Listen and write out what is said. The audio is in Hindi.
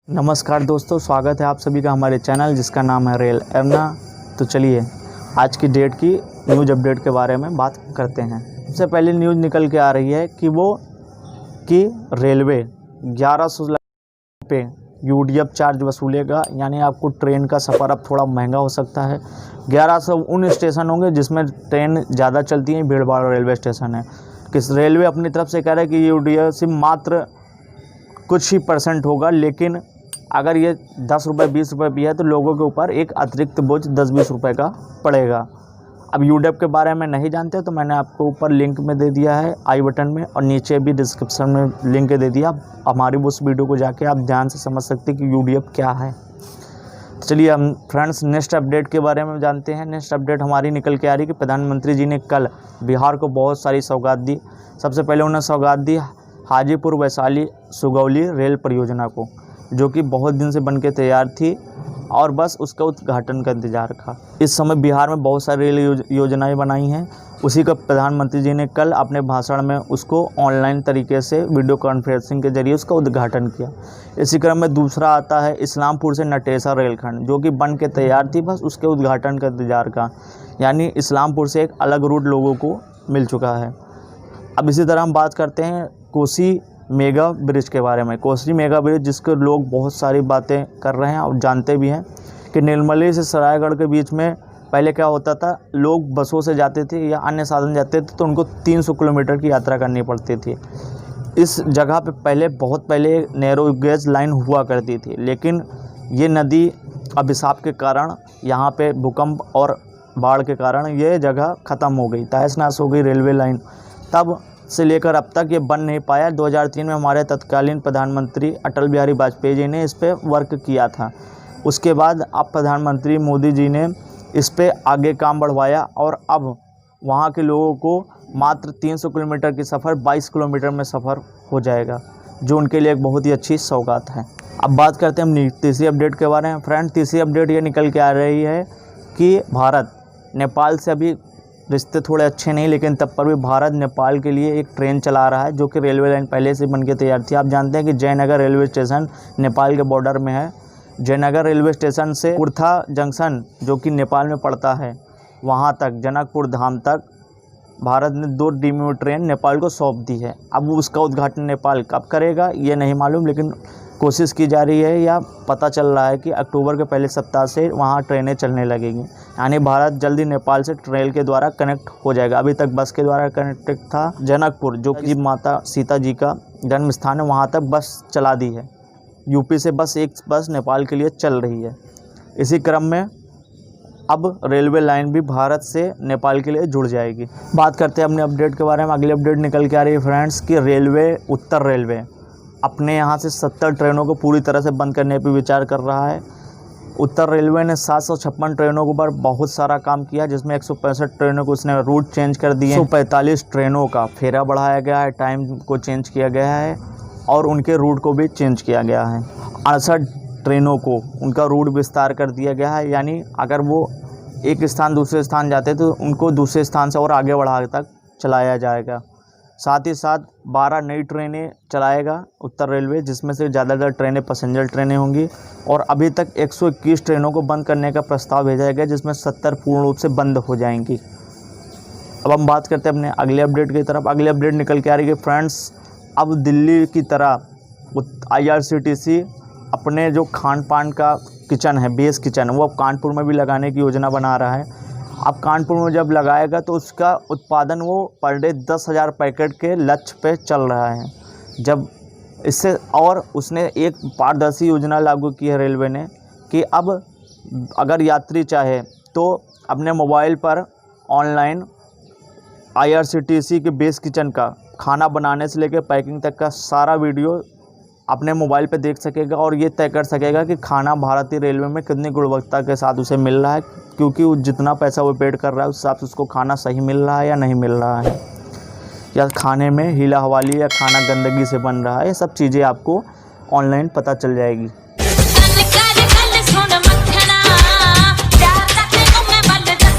नमस्कार दोस्तों, स्वागत है आप सभी का हमारे चैनल जिसका नाम है रेल एरना। तो चलिए आज की डेट की न्यूज़ अपडेट के बारे में बात करते हैं। सबसे पहले न्यूज़ निकल के आ रही है कि रेलवे 1100 पे यूडीएफ चार्ज वसूलेगा, यानी आपको ट्रेन का सफ़र अब थोड़ा महंगा हो सकता है। 1100 उन स्टेशन होंगे जिसमें ट्रेन ज़्यादा चलती हैं, भीड़ भाड़ रेलवे स्टेशन है। किस रेलवे अपनी तरफ से कह रहा है कि यूडीएफ से मात्र कुछ ही % होगा, लेकिन अगर ये 10 रुपये 20 रुपये भी है तो लोगों के ऊपर एक अतिरिक्त बोझ 10-20 रुपये का पड़ेगा। अब यूडीएफ के बारे में नहीं जानते तो मैंने आपको ऊपर लिंक में दे दिया है आई बटन में, और नीचे भी डिस्क्रिप्शन में लिंक दे दिया। हमारी उस वीडियो को जाके आप ध्यान से समझ सकते हैं कि यूडीएफ क्या है। तो चलिए हम फ्रेंड्स नेक्स्ट अपडेट के बारे में जानते हैं। नेक्स्ट अपडेट हमारी निकल के आ रही है कि प्रधानमंत्री जी ने कल बिहार को बहुत सारी सौगात दी। सबसे पहले उन्होंने सौगात दी हाजीपुर वैशाली सुगौली रेल परियोजना को, जो कि बहुत दिन से बनके तैयार थी और बस उसका उद्घाटन का इंतजार था। इस समय बिहार में बहुत सारी रेल योजनाएं बनाई हैं, उसी का प्रधानमंत्री जी ने कल अपने भाषण में उसको ऑनलाइन तरीके से वीडियो कॉन्फ्रेंसिंग के जरिए उसका उद्घाटन किया। इसी क्रम में दूसरा आता है इस्लामपुर से नटेसा रेलखंड, जो कि बन के तैयार थी, बस उसके उद्घाटन का इंतजार का, यानी इस्लामपुर से एक अलग रूट लोगों को मिल चुका है। अब इसी तरह हम बात करते हैं कोसी मेगा ब्रिज के बारे में। कोसी मेगा ब्रिज जिसके लोग बहुत सारी बातें कर रहे हैं और जानते भी हैं कि निर्मली से सरायगढ़ के बीच में पहले क्या होता था, लोग बसों से जाते थे या अन्य साधन जाते थे तो उनको 300 किलोमीटर की यात्रा करनी पड़ती थी। इस जगह पे बहुत पहले नैरो गेज लाइन हुआ करती थी, लेकिन ये नदी अभिशाप के कारण, यहाँ पे भूकंप और बाढ़ के कारण ये जगह ख़त्म हो गई, तहस नहस हो गई रेलवे लाइन। तब से लेकर अब तक ये बन नहीं पाया। 2003 में हमारे तत्कालीन प्रधानमंत्री अटल बिहारी वाजपेयी जी ने इस पे वर्क किया था। उसके बाद अब प्रधानमंत्री मोदी जी ने इस पे आगे काम बढ़वाया और अब वहाँ के लोगों को मात्र 300 किलोमीटर की सफ़र 22 किलोमीटर में सफ़र हो जाएगा, जो उनके लिए एक बहुत ही अच्छी सौगात है। अब बात करते हैं हम तीसरी अपडेट के बारे में। फ्रेंड, तीसरी अपडेट ये निकल के आ रही है कि भारत नेपाल से अभी रिश्ते थोड़े अच्छे नहीं, लेकिन तब पर भी भारत नेपाल के लिए एक ट्रेन चला रहा है, जो कि रेलवे लाइन पहले से बन के तैयार थी। आप जानते हैं कि जयनगर रेलवे स्टेशन नेपाल के बॉर्डर में है। जयनगर रेलवे स्टेशन से कुर्था जंक्शन, जो कि नेपाल में पड़ता है, वहां तक जनकपुर धाम तक भारत ने 2 डेमू ट्रेन नेपाल को सौंप दी है। अब उसका उद्घाटन नेपाल कब करेगा ये नहीं मालूम, लेकिन कोशिश की जा रही है या पता चल रहा है कि अक्टूबर के पहले सप्ताह से वहाँ ट्रेनें चलने लगेंगी, यानी भारत जल्दी नेपाल से ट्रेन के द्वारा कनेक्ट हो जाएगा। अभी तक बस के द्वारा कनेक्टेड था। जनकपुर, जो कि माता सीता जी का जन्म स्थान है, वहाँ तक बस चला दी है। यूपी से बस एक बस नेपाल के लिए चल रही है। इसी क्रम में अब रेलवे लाइन भी भारत से नेपाल के लिए जुड़ जाएगी। बात करते हैं अपने अपडेट के बारे में। अगली अपडेट निकल के आ रही है फ्रेंड्स कि उत्तर रेलवे अपने यहाँ से 70 ट्रेनों को पूरी तरह से बंद करने पर विचार कर रहा है। उत्तर रेलवे ने 756 ट्रेनों के ऊपर बहुत सारा काम किया, जिसमें 165 ट्रेनों को उसने रूट चेंज कर दिए। 145 ट्रेनों का फेरा बढ़ाया गया है, टाइम को चेंज किया गया है और उनके रूट को भी चेंज किया गया है। 68 ट्रेनों को उनका रूट विस्तार कर दिया गया है, यानी अगर वो एक स्थान दूसरे स्थान जाते तो उनको दूसरे स्थान से और आगे बढ़ा तक चलाया जाएगा। साथ ही साथ 12 नई ट्रेनें चलाएगा उत्तर रेलवे, जिसमें से ज़्यादातर ट्रेनें पैसेंजर ट्रेनें होंगी। और अभी तक 121 ट्रेनों को बंद करने का प्रस्ताव भेजा गया, जिसमें 70 पूर्ण रूप से बंद हो जाएंगी। अब हम बात करते हैं अपने अगले अपडेट की तरफ। अगले अपडेट निकल के आ रही है फ्रेंड्स, अब दिल्ली की तरह IRCTC अपने जो खान पान का किचन है, बेस किचन, वो अब कानपुर में भी लगाने की योजना बना रहा है। अब कानपुर में जब लगाएगा तो उसका उत्पादन वो पर डे 10,000 पैकेट के लक्ष्य पे चल रहा है। जब इससे और उसने एक पारदर्शी योजना लागू की है रेलवे ने कि अब अगर यात्री चाहे तो अपने मोबाइल पर ऑनलाइन IRCTC के बेस किचन का खाना बनाने से लेकर पैकिंग तक का सारा वीडियो अपने मोबाइल पे देख सकेगा और ये तय कर सकेगा कि खाना भारतीय रेलवे में कितनी गुणवत्ता के साथ उसे मिल रहा है, क्योंकि वो जितना पैसा वो पेड कर रहा है उस हिसाब से उसको खाना सही मिल रहा है या नहीं मिल रहा है, या खाने में हीला हवाली या खाना गंदगी से बन रहा है। ये सब चीज़ें आपको ऑनलाइन पता चल जाएगी।